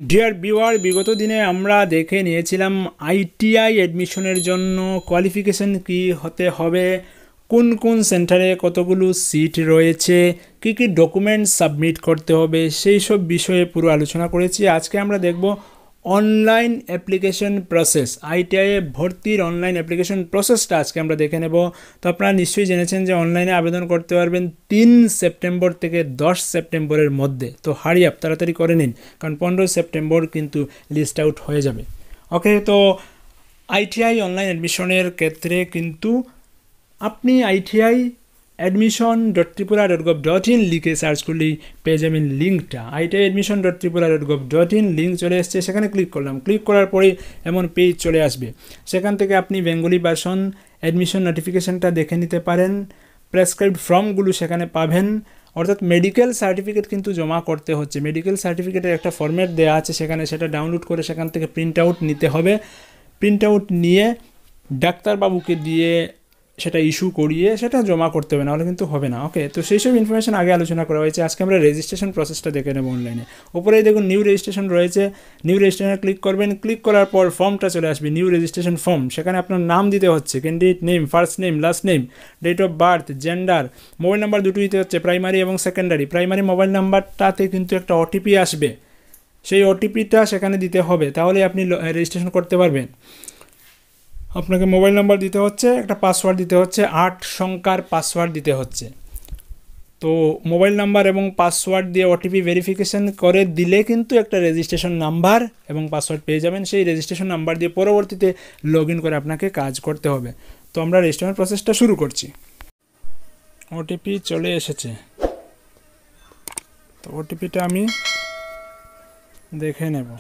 Dear viewer, বিগত দিনে আমরা দেখে নিয়েছিলাম আইটিআই অ্যাডমিশনের জন্য কোয়ালিফিকেশন কি হতে হবে, কোন কোন সেন্টারে কতগুলো সিট রয়েছে, কি কি ডকুমেন্ট সাবমিট করতে হবে, সেই সব বিষয়ে পুরো আলোচনা করেছি। আজকে আমরা দেখব অনলাইন অ্যাপ্লিকেশন প্রসেস, আইটিআই ভর্তির অনলাইন অ্যাপ্লিকেশন প্রসেসটা আজকে আমরা দেখে নেব। তো আপনারা নিশ্চয়ই জেনেছেন যে অনলাইনে আবেদন করতে পারবেন 3 সেপ্টেম্বর থেকে 10 সেপ্টেম্বরের মধ্যে। তো হারি আপ, তাড়াতাড়ি করে নিন, কারণ 15 সেপ্টেম্বর কিন্তু লিস্ট আউট হয়ে যাবে। ওকে, তো আইটিআই অনলাইন অ্যাডমিশনের ক্ষেত্রে কিন্তু আপনি ITI admission.tripura.gov.in লিখে সার্চ করলেই পেয়ে যাবেন লিঙ্কটা। ITI admission.tripura.gov.in লিঙ্ক চলে এসছে, সেখানে ক্লিক করলাম। ক্লিক করার পরেই এমন পেজ চলে আসবে, সেখান থেকে আপনি বেঙ্গলি ভার্সন অ্যাডমিশন নোটিফিকেশনটা দেখে নিতে পারেন। প্রেসক্রাইবড ফর্মগুলো সেখানে পাবেন, অর্থাৎ মেডিকেল সার্টিফিকেট কিন্তু জমা করতে হচ্ছে। মেডিকেল সার্টিফিকেটের একটা ফরম্যাট দেওয়া আছে সেখানে, সেটা ডাউনলোড করে সেখান থেকে প্রিন্ট আউট নিতে হবে। প্রিন্ট আউট নিয়ে ডাক্তারবাবুকে দিয়ে সেটা ইস্যু করিয়ে সেটা জমা করতে হবে, নাহলে কিন্তু হবে না। ওকে, তো সেই সব ইনফরমেশন আগে আলোচনা করা হয়েছে। আজকে আমরা রেজিস্ট্রেশন প্রসেসটা দেখে নেব অনলাইনে। ওপরেই দেখুন নিউ রেজিস্ট্রেশন রয়েছে, নিউ রেজিস্ট্রেশনে ক্লিক করবেন। ক্লিক করার পর ফর্মটা চলে আসবে, নিউ রেজিস্ট্রেশন ফর্ম। সেখানে আপনার নাম দিতে হচ্ছে, candidate name, first name, last name, date of birth, gender, mobile number দুটো দিতে হচ্ছে, প্রাইমারি এবং সেকেন্ডারি। প্রাইমারি মোবাইল নাম্বারটাতে কিন্তু একটা ওটিপি আসবে, সেই ওটিপিটা সেখানে দিতে হবে, তাহলে আপনি রেজিস্ট্রেশন করতে পারবেন। আপনাকে মোবাইল নাম্বার দিতে হচ্ছে, একটা পাসওয়ার্ড দিতে হচ্ছে, 8 সংখ্যার পাসওয়ার্ড দিতে হচ্ছে। তো মোবাইল নাম্বার এবং পাসওয়ার্ড দিয়ে ওটিপি ভেরিফিকেশন করে দিলে কিন্তু একটা রেজিস্ট্রেশন নাম্বার এবং পাসওয়ার্ড পেয়ে যাবেন। সেই রেজিস্ট্রেশন নাম্বার দিয়ে পরবর্তীতে লগ ইন করে আপনাকে কাজ করতে হবে। তো আমরা রেজিস্ট্রেশন প্রসেসটা শুরু করছি। ওটিপি চলে এসেছে, তো ওটিপিটা আমি দেখে নেব।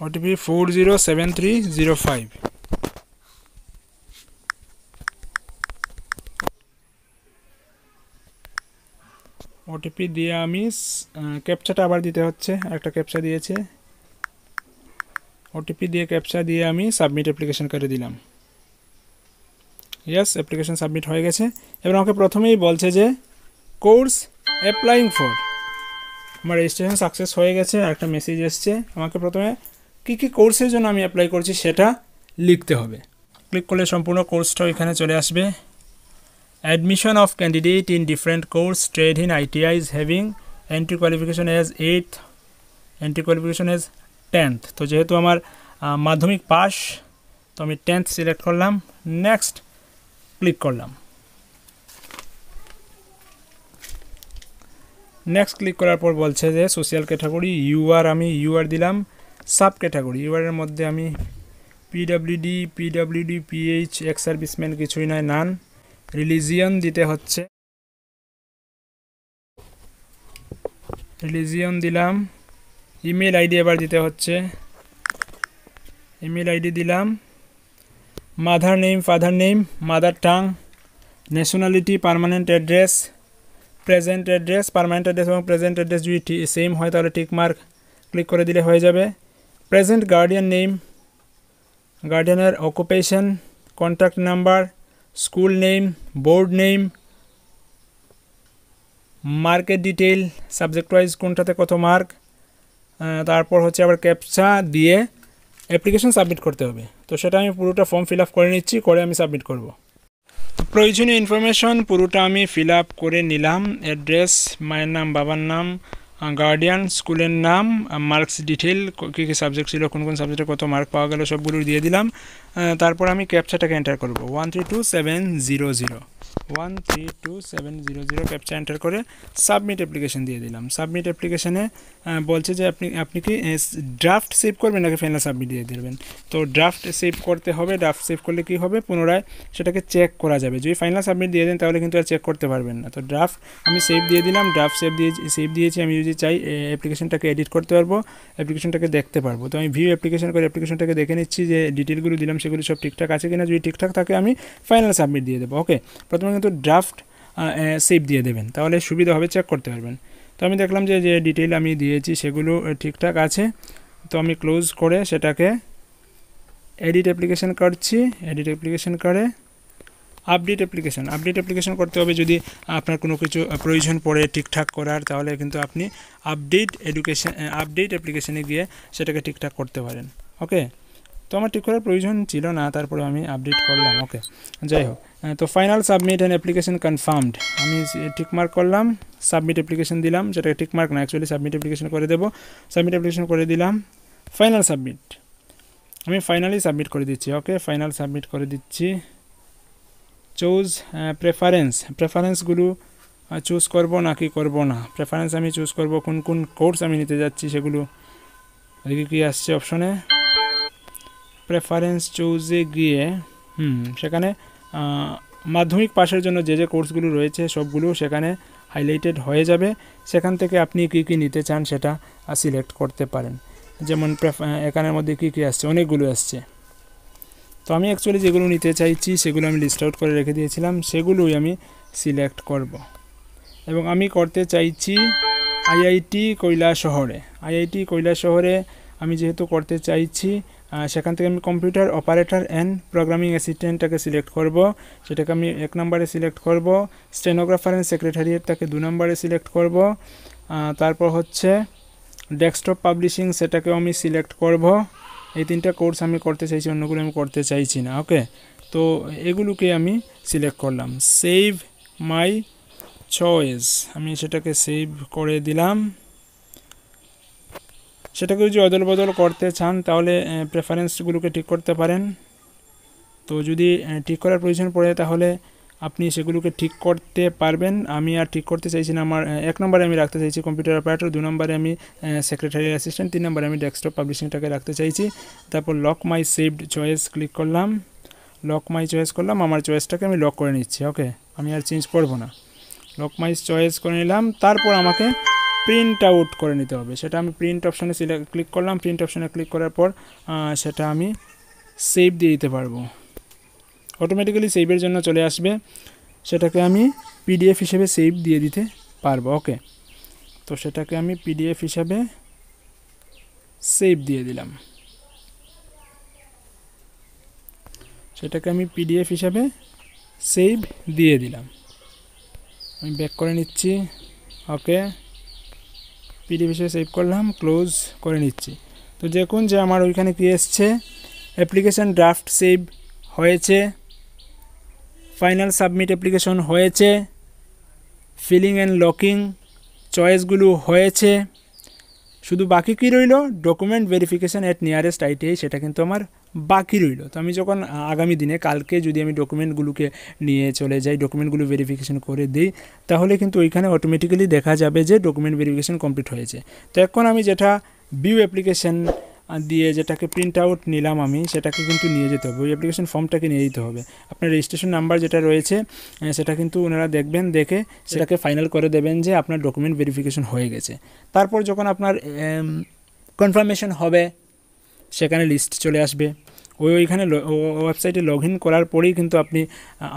OTP 407305। ওটিপি দিয়ে আমি ক্যাপচাটা আবার দিতে হচ্ছে, একটা ক্যাপচা দিয়েছে। ওটিপি দিয়ে ক্যাপচা দিয়ে আমি সাবমিট অ্যাপ্লিকেশন করে দিলাম। ইয়েস, অ্যাপ্লিকেশন সাবমিট হয়ে গেছে। এবার আমাকে প্রথমেই বলছে যে কোর্স অ্যাপ্লাইং ফর। আমার রেজিস্ট্রেশন সাকসেস হয়ে গেছে, একটা মেসেজ এসছে। আমাকে প্রথমে কী কী কোর্সের জন্য আমি অ্যাপ্লাই করছি সেটা লিখতে হবে। ক্লিক করলে সম্পূর্ণ কোর্সটাও এখানে চলে আসবে। Admission of candidate in different course trade in ITIs having entry qualification as 8th, entry qualification as 10th। তো যেহেতু আমার মাধ্যমিক পাস, তো আমি 10th সিলেক্ট করলাম। নেক্সট ক্লিক করলাম। নেক্সট ক্লিক করার পর বলছে যে সোশ্যাল ক্যাটাগরি UR, আমি UR দিলাম। সাব ক্যাটাগরি UR-এর মধ্যে আমি PWD, PH, এক্স সার্ভিসম্যান কিছুই নয়, নান। রিলিজিয়ন দিতে হচ্ছে, রিলিজিয়ন দিলাম। ইমেল আইডি এবার দিতে হচ্ছে, ইমেল আইডি দিলাম। Mother name, father name, mother tongue. Nationality, permanent address, present address. Permanent address এবং প্রেজেন্ট অ্যাড্রেস যদি সেম হয় তাহলে টিক মার্ক ক্লিক করে দিলে হয়ে যাবে। প্রেজেন্ট গার্ডিয়ান নেম, গার্ডিয়ানের occupation, contact number, school name, board name, market detail, subject wise কোনটাতে কত মার্ক। তারপর হচ্ছে আবার ক্যাপচা দিয়ে অ্যাপ্লিকেশন সাবমিট করতে হবে। তো সেটা আমি পুরোটা ফর্ম ফিল আপ করে নিচ্ছি, করে আমি সাবমিট করব। প্রয়োজনীয় ইনফরমেশন পুরোটা আমি ফিল আপ করে নিলাম। অ্যাড্রেস, মায়ের নাম, বাবার নাম, গার্ডিয়ান, স্কুলের নাম, মার্কস ডিটেল, কী কী সাবজেক্ট ছিল, কোন কোন সাবজেক্টে কত মার্ক পাওয়া গেল, সবগুলো দিয়ে দিলাম। তারপর আমি ক্যাপচাটাকে এন্টার করব, 132700, 132700 ক্যাপচা এন্টার করে সাবমিট অ্যাপ্লিকেশন দিয়ে দিলাম। সাবমিট অ্যাপ্লিকেশনে বলছে যে আপনি কি ড্রাফট সেভ করবেন নাকি ফাইনাল সাবমিট দিয়ে দেবেন। তো ড্রাফট সেভ করতে হবে। ড্রাফট সেভ করলে কি হবে, পুনরায় সেটাকে চেক করা যাবে। যদি ফাইনাল সাবমিট দিয়ে দেন তাহলে কিন্তু আর চেক করতে পারবেন না। তো ড্রাফট আমি সেভ দিয়ে দিলাম। ড্রাফট সেভ দিয়েছি। আমি যদি চাই অ্যাপ্লিকেশনটাকে এডিট করতে পারবো, অ্যাপ্লিকেশনটাকে দেখতে পারবো। তো আমি ভিউ অ্যাপ্লিকেশন করে অ্যাপ্লিকেশনটাকে দেখে নিচ্ছি যে ডিটেলগুলো দিলাম সেগুলো সব ঠিকঠাক আছে কিনা। যদি ঠিকঠাক থাকে আমি ফাইনাল সাবমিট দিয়ে দেবো। ওকে, প্রথমে কিন্তু ড্রাফট সেভ দিয়ে দেবেন, তাহলে সুবিধা হবে, চেক করতে পারবেন। তো আমি দেখলাম যে যে ডিটেইল আমি দিয়েছি সেগুলো ঠিকঠাক আছে। তো আমি ক্লোজ করে সেটাকে এডিট অ্যাপ্লিকেশন করছি। এডিট অ্যাপ্লিকেশন করে আপডেট অ্যাপ্লিকেশন করতে হবে যদি আপনার কোনো কিছু প্রয়োজন পড়ে ঠিকঠাক করার, তাহলে কিন্তু আপনি আপডেট অ্যাপ্লিকেশনে গিয়ে সেটাকে ঠিকঠাক করতে পারেন। ওকে, তো আমার ঠিক করার প্রয়োজন ছিল না, তারপরে আমি আপডেট করলাম। ওকে, যাই হোক, তো final submit and application confirmed, আমি টিকমার্ক করলাম, সাবমিট অ্যাপ্লিকেশন দিলাম, সেটাকে টিকমার্ক না অ্যাকচুয়ালি সাবমিট অ্যাপ্লিকেশন করে দেবো। সাবমিট অ্যাপ্লিকেশন করে দিলাম, ফাইনাল সাবমিট, আমি ফাইনালি সাবমিট করে দিচ্ছি। ওকে, ফাইনাল সাবমিট করে দিচ্ছি। চুজ প্রেফারেন্সগুলো চুজ করব নাকি করব না, প্রেফারেন্স আমি চুজ করব কোন কোন কোর্স আমি নিতে যাচ্ছি সেগুলো। এদিকে কী আসছে অপশনে, প্রেফারেন্স চুজে গিয়ে সেখানে মাধ্যমিক পাশের জন্য যে যে কোর্সগুলো রয়েছে সবগুলো সেখানে হাইলাইটেড হয়ে যাবে। সেখান থেকে আপনি কী কী নিতে চান সেটা সিলেক্ট করতে পারেন। যেমন এখানের মধ্যে কী কী আসছে, অনেকগুলো আসছে। তো আমি অ্যাকচুয়ালি যেগুলো নিতে চাইছি সেগুলো আমি লিস্ট আউট করে রেখে দিয়েছিলাম, সেগুলোই আমি সিলেক্ট করব। এবং আমি করতে চাইছি আইআইটি কৈলাসহরে আমি যেহেতু করতে চাইছি, সেখান থেকে আমি কম্পিউটার অপারেটর অ্যান্ড প্রোগ্রামিং অ্যাসিস্ট্যান্টটাকে সিলেক্ট করব, সেটাকে আমি 1 নম্বরে সিলেক্ট করব। স্টেনোগ্রাফার অ্যান্ড সেক্রেটারিয়েটটাকে 2 নম্বরে সিলেক্ট করব। তারপর হচ্ছে ডেস্কটপ পাবলিশিং, সেটাকেও আমি সিলেক্ট করব। এই 3টা কোর্স আমি করতে চাইছি, অন্যগুলো আমি করতে চাইছি না। ওকে, তো এগুলোকে আমি সিলেক্ট করলাম। সেভ মাই চয়েস, আমি সেটাকে সেভ করে দিলাম। সেটাকে যদি অদল বদল করতে চান তাহলে প্রেফারেন্সগুলোকে ঠিক করতে পারেন। তো যদি ঠিক করার প্রয়োজন পড়ে তাহলে আপনি সেগুলোকে ঠিক করতে পারবেন। আমি আর ঠিক করতে চাইছি না, আমার 1 নম্বরে আমি রাখতে চাইছি কম্পিউটার অপারেটর, 2 নম্বরে আমি সেক্রেটারি অ্যাসিস্ট্যান্ট, 3 নম্বরে আমি ডেস্কটপ পাবলিশিংটাকে রাখতে চাইছি। তারপর লক মাই সেভড চয়েস ক্লিক করলাম, লক মাই চয়েস করলাম, আমার চয়েসটাকে আমি লক করে নিচ্ছি। ওকে, আমি আর চেঞ্জ করব না, লক মাই চয়েস করে নিলাম। তারপর আমাকে প্রিন্ট আউট করে নিতে হবে, সেটা আমি প্রিন্ট অপশানে ক্লিক করলাম। প্রিন্ট অপশানে ক্লিক করার পর সেটা আমি সেভ দিয়ে দিতে পারবো, অটোমেটিক্যালি সেভের জন্য চলে আসবে। সেটাকে আমি পিডিএফ হিসেবে সেভ দিয়ে দিতে পারবো। ওকে, তো সেটাকে আমি পিডিএফ হিসাবে সেভ দিয়ে দিলাম, সেটাকে আমি পিডিএফ হিসাবে সেভ দিয়ে দিলাম। আমি ব্যাক করে নিচ্ছি। ওকে, পিডিএফ হিসেবে সেভ করলাম, ক্লোজ করে নিচ্ছি। তো দেখুন যে আমার ওইখানে কী এসছে, অ্যাপ্লিকেশান ড্রাফট সেভ হয়েছে, ফাইনাল সাবমিট অ্যাপ্লিকেশন হয়েছে, ফিলিং অ্যান্ড লকিং চয়েসগুলো হয়েছে। শুধু বাকি কী রইল, document verification at nearest ITI, সেটা কিন্তু আমার বাকি রইল। তো আমি যখন আগামী দিনে কালকে যদি আমি ডকুমেন্টগুলোকে নিয়ে চলে যাই, ডকুমেন্টগুলো ভেরিফিকেশান করে দিই, তাহলে কিন্তু ওইখানে অটোমেটিক্যালি দেখা যাবে যে ডকুমেন্ট ভেরিফিকেশান কমপ্লিট হয়েছে। তো এখন আমি যেটা ভিউ অ্যাপ্লিকেশান দিয়ে যেটাকে প্রিন্ট আউট নিলাম, আমি সেটাকে কিন্তু নিয়ে যেতে হবে, ওই অ্যাপ্লিকেশন ফর্মটাকে নিয়ে যেতে হবে। আপনার রেজিস্ট্রেশন নাম্বার যেটা রয়েছে সেটা কিন্তু ওনারা দেখবেন, দেখে সেটাকে ফাইনাল করে দেবেন যে আপনার ডকুমেন্ট ভেরিফিকেশন হয়ে গেছে। তারপর যখন আপনার কনফার্মেশন হবে সেখানে লিস্ট চলে আসবে, ওইখানে ওয়েবসাইটে লগ ইন করার পরেই কিন্তু আপনি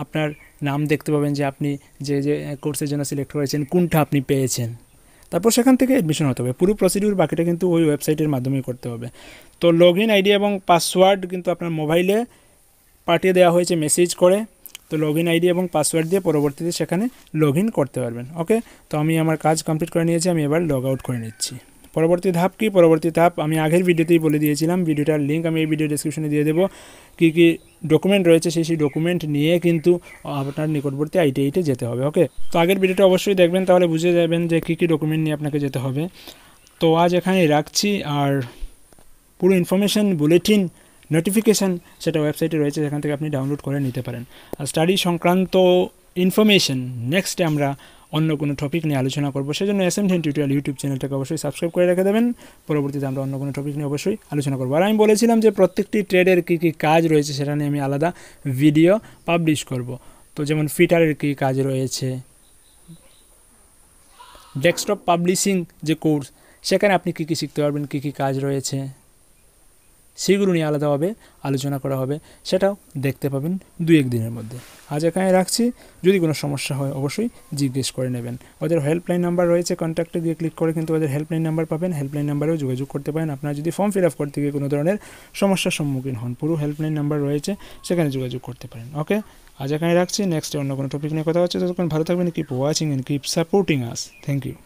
আপনার নাম দেখতে পাবেন যে আপনি যে যে কোর্সের জন্য সিলেক্ট করেছেন কোনটা আপনি পেয়েছেন। তারপর সেখান থেকে অ্যাডমিশন হতে হবে। পুরো প্রসিডিউর বাকিটা কিন্তু ওই ওয়েবসাইটের মাধ্যমেই করতে হবে। তো লগ ইন আইডি এবং পাসওয়ার্ড কিন্তু আপনার মোবাইলে পাঠিয়ে দেওয়া হয়েছে মেসেজ করে। তো লগ ইন আইডি এবং পাসওয়ার্ড দিয়ে পরবর্তীতে সেখানে লগ ইন করতে পারবেন। ওকে, তো আমি আমার কাজ কমপ্লিট করে নিয়েছি, আমি এবার লগ আউট করে নিচ্ছি। পরবর্তী ধাপ কি, পরবর্তী ধাপ আমি আগের ভিডিওতেই বলে দিয়েছিলাম, ভিডিওটার লিঙ্ক আমি এই ভিডিও ডেসক্রিপশনে দিয়ে দেবো। কী কী ডকুমেন্ট রয়েছে সেই ডকুমেন্ট নিয়ে কিন্তু আপনার নিকটবর্তী ITI-তে যেতে হবে। ওকে, তো আগের ভিডিওটা অবশ্যই দেখবেন, তাহলে বুঝে যাবেন যে কী কী ডকুমেন্ট নিয়ে আপনাকে যেতে হবে। তো আজ এখানে রাখছি, আর পুরো ইনফরমেশান বুলেটিন নোটিফিকেশান সেটা ওয়েবসাইটে রয়েছে, সেখান থেকে আপনি ডাউনলোড করে নিতে পারেন। আর স্টাডি সংক্রান্ত ইনফরমেশান নেক্সটে আমরা অন্য কোনো টপিক নিয়ে আলোচনা করবো, সেজন্য SMDN টিউটোরিয়াল ইউটিউব চ্যানেলটাকে অবশ্যই সাবস্ক্রাইব করে রেখে দেবেন। পরবর্তীতে আমরা অন্য কোনো টপিক নিয়ে অবশ্যই আলোচনা করবো। আর আমি বলেছিলাম যে প্রত্যেকটি ট্রেডের কী কী কাজ রয়েছে সেটা নিয়ে আমি আলাদা ভিডিও পাবলিশ করব। তো যেমন ফিটারের কী কাজ রয়েছে, ডেস্কটপ পাবলিশিং যে কোর্স সেখানে আপনি কী কী শিখতে পারবেন, কী কী কাজ রয়েছে সেগুলো নিয়ে আলাদাভাবে আলোচনা করা হবে, সেটাও দেখতে পাবেন 2-1 দিনের মধ্যে। আজ এখানে রাখছি, যদি কোনো সমস্যা হয় অবশ্যই জিজ্ঞেস করে নেবেন। ওদের হেল্পলাইন নাম্বার রয়েছে, কন্ট্যাক্টে গিয়ে ক্লিক করে কিন্তু ওদের হেল্পলাইন নাম্বার পাবেন, হেল্পলাইন নাম্বারেও যোগাযোগ করতে পারেন। আপনারা যদি ফর্ম ফিল আপ করতে গিয়ে কোনো ধরনের সমস্যার সম্মুখীন হন, পুরো হেল্পলাইন নাম্বার রয়েছে, সেখানে যোগাযোগ করতে পারেন। ওকে, আজ এখানে রাখছি, নেক্সট অন্য কোনো টপিক নিয়ে কথা হচ্ছে। ততক্ষণ ভালো থাকবেন, keep watching and keep supporting us. Thank you.